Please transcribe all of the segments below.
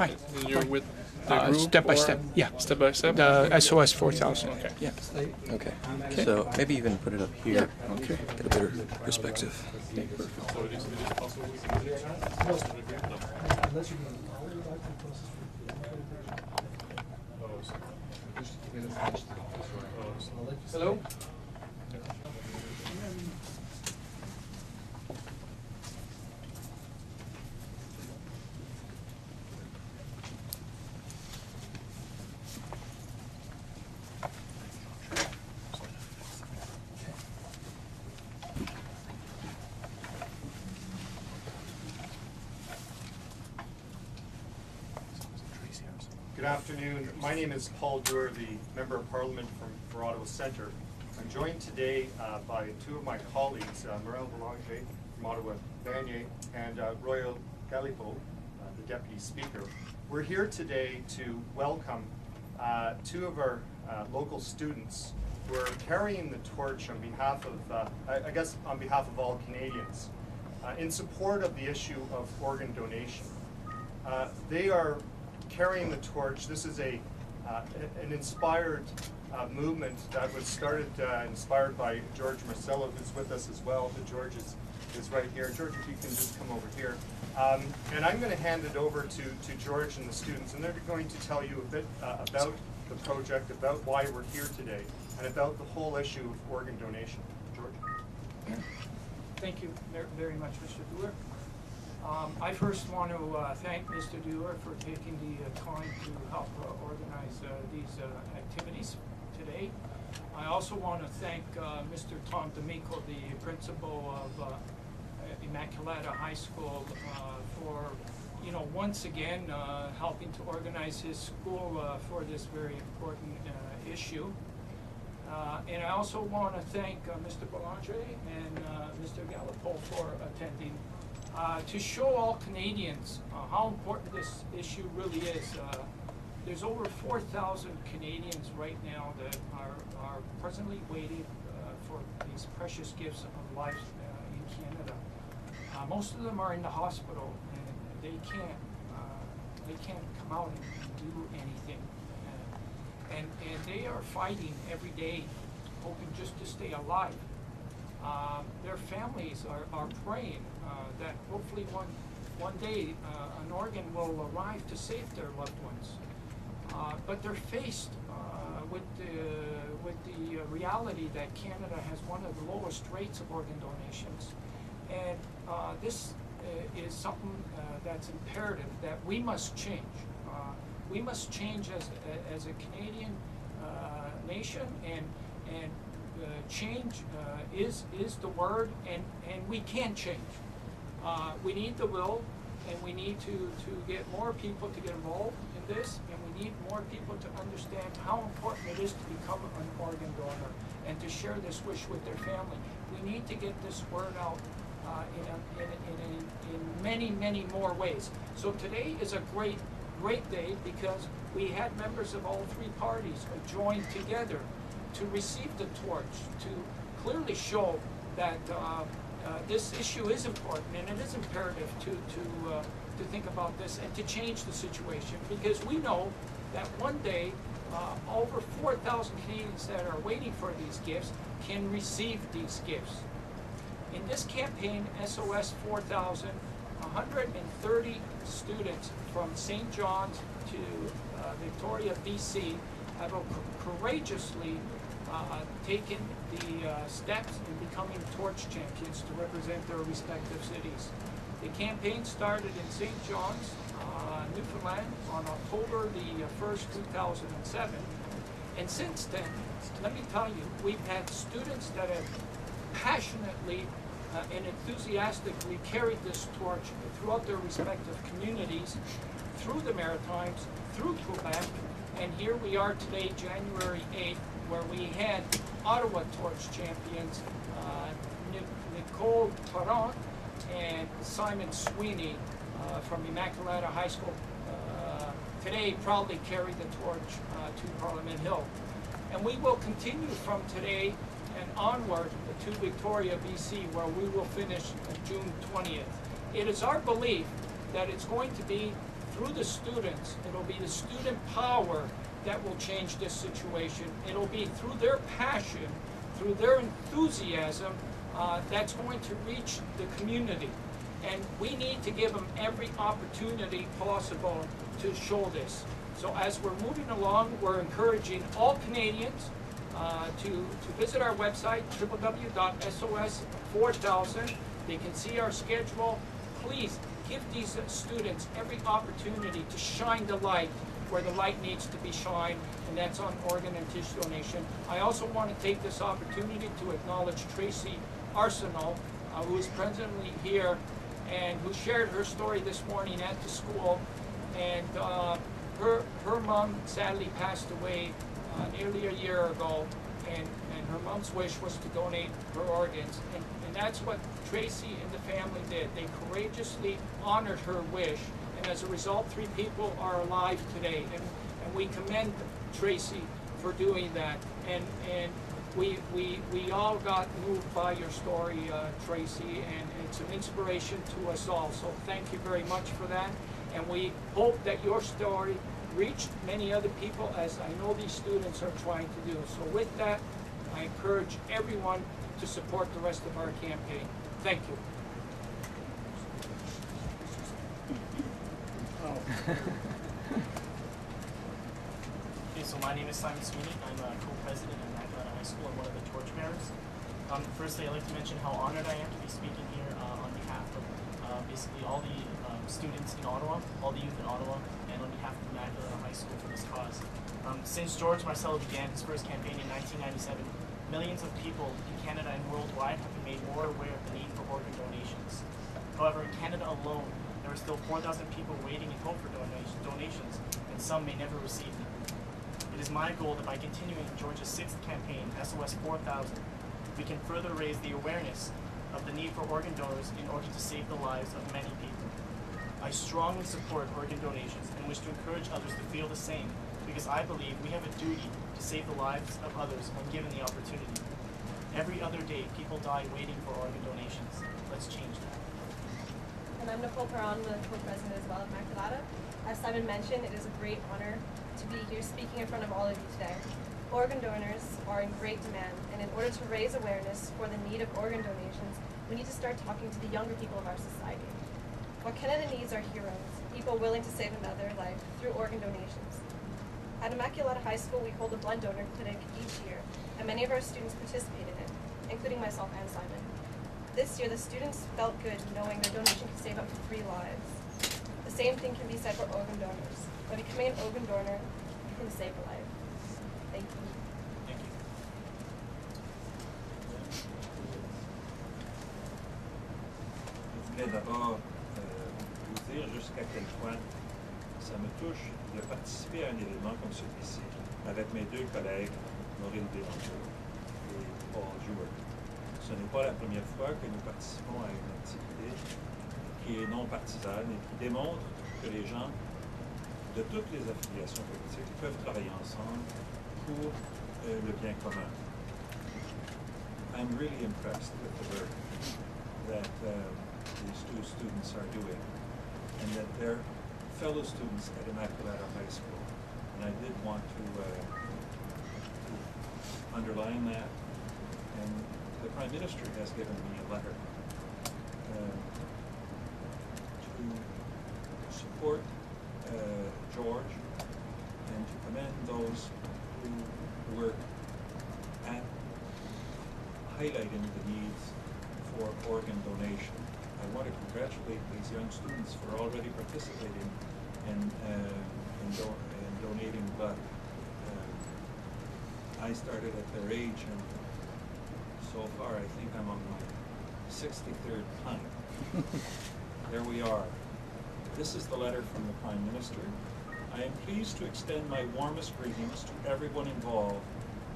Hi. You're with the group? Step by step, yeah. Step by step? The SOS4000. Okay. Yeah. Okay. So maybe even put it up here. Yeah. Okay. Get a better perspective. Hello? Good afternoon. My name is Paul Dewar, the Member of Parliament for Ottawa Centre. I'm joined today by two of my colleagues, Morel Boulanger from Ottawa Vanier and Royal Galipo, the Deputy Speaker. We're here today to welcome two of our local students who are carrying the torch on behalf of, I guess on behalf of all Canadians, in support of the issue of organ donation. They are carrying the torch. This is an inspired movement that was started, inspired by George Marcello, who's with us as well. But George is right here. George, if you can just come over here. And I'm going to hand it over to George and the students, and they're going to tell you a bit about the project, about why we're here today, and about the whole issue of organ donation. George? Thank you very much, Mr. Dewar. I first want to thank Mr. Dewar for taking the time to help organize these activities today. I also want to thank Mr. Tom D'Amico, the principal of Immaculata High School, for once again helping to organize his school for this very important issue. And I also want to thank Mr. Boulanger and Mr. Galipo for attending. To show all Canadians how important this issue really is. There's over 4,000 Canadians right now that are presently waiting for these precious gifts of life in Canada. Most of them are in the hospital, and they can't come out and do anything. And they are fighting every day, hoping just to stay alive. Their families are praying that hopefully one day an organ will arrive to save their loved ones. But they're faced with the reality that Canada has one of the lowest rates of organ donations. And this is something that's imperative that we must change. We must change as a Canadian nation, and change is the word, and we can change. We need the will, and we need to get more people to get involved in this, and we need more people to understand how important it is to become an organ donor and to share this wish with their family. We need to get this word out in many, many more ways. So today is a great day because we had members of all three parties join together to receive the torch, to clearly show that this issue is important, and it is imperative to think about this and to change the situation, because we know that one day over 4,000 Canadians that are waiting for these gifts can receive these gifts. In this campaign, SOS4000, 130 students from St. John's to Victoria, BC, have courageously taken the steps in becoming torch champions to represent their respective cities. The campaign started in St. John's, Newfoundland on October the 1st, 2007. And since then, let me tell you, we've had students that have passionately and enthusiastically carried this torch throughout their respective communities, through the Maritimes, through Quebec, and here we are today, January 8th, where we had Ottawa torch champions, Nicole and Simon Sweeney from Immaculata High School today proudly carried the torch to Parliament Hill. And we will continue from today and onward to Victoria, BC, where we will finish June 20th. It is our belief that it's going to be through the students. It'll be the student power that will change this situation. It'll be through their passion, through their enthusiasm, that's going to reach the community. And we need to give them every opportunity possible to show this. So as we're moving along, we're encouraging all Canadians to visit our website, www.SOS4000. They can see our schedule. Please give these students every opportunity to shine the light where the light needs to be shined, and that's on organ and tissue donation. I also want to take this opportunity to acknowledge Tracy Arsenault, who is presently here and who shared her story this morning at the school. And her mom sadly passed away nearly a year ago, and her mom's wish was to donate her organs. And that's what Tracy and the family did. They courageously honored her wish, and as a result, 3 people are alive today. And we commend Tracy for doing that. And we all got moved by your story, Tracy, and it's an inspiration to us all. So thank you very much for that. And we hope that your story reached many other people, as I know these students are trying to do. So with that, I encourage everyone to support the rest of our campaign. Thank you. Okay, so my name is Simon Sweeney. I'm a co-president of Immaculata High School and one of the torchbearers. Firstly, I'd like to mention how honored I am to be speaking here on behalf of basically all the students in Ottawa, all the youth in Ottawa, and on behalf of Immaculata High School for this cause. Since George Marcelo began his first campaign in 1997, millions of people in Canada and worldwide have been made more aware of the need for organ donations. However, in Canada alone, there are still 4,000 people waiting in hope for donations, and some may never receive them. It is my goal that by continuing George's 6th campaign, SOS4000, we can further raise the awareness of the need for organ donors in order to save the lives of many people. I strongly support organ donations and wish to encourage others to feel the same, because I believe we have a duty to save the lives of others when given the opportunity. Every other day, people die waiting for organ donations. Let's change that. And I'm Nicole, the co-president as well of Immaculata. As Simon mentioned, it is a great honor to be here speaking in front of all of you today. Organ donors are in great demand, and in order to raise awareness for the need of organ donations, we need to start talking to the younger people of our society. What Canada needs are heroes, people willing to save another life through organ donations. At Immaculata High School, we hold a blood donor clinic each year, and many of our students participate in it, including myself and Simon. This year, the students felt good knowing their donation could save up to 3 lives. The same thing can be said for organ donors. By becoming an organ donor, you can save a life. Thank you. Thank you. Je voulais d'abord vous dire jusqu'à quel point ça me touche de participer à un événement comme celui-ci avec mes 2 collègues, Maureen Bélancourt et Paul Jouer. Ce n'est pas la première fois que nous participons à une activité qui est non partisane et qui démontre que les gens de toutes les affiliations politiques peuvent travailler ensemble pour le bien commun. I'm really impressed with the work that these 2 students are doing, and that they're fellow students at Immaculata High School. And I did want to underline that. And the Prime Minister has given me a letter to support George and to commend those who work at highlighting the needs for organ donation. I want to congratulate these young students for already participating in donating blood. I started at their age, and so far I think I'm on my 63rd pint. There we are. This is the letter from the Prime Minister. I am pleased to extend my warmest greetings to everyone involved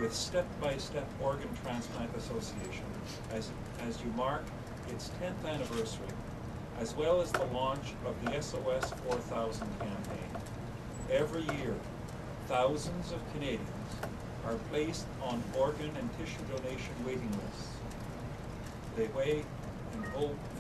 with Step-by-Step Organ Transplant Association as you mark its 10th anniversary, as well as the launch of the SOS4000 campaign. Every year, thousands of Canadians are placed on organ and tissue donation waiting lists. They wait and hope for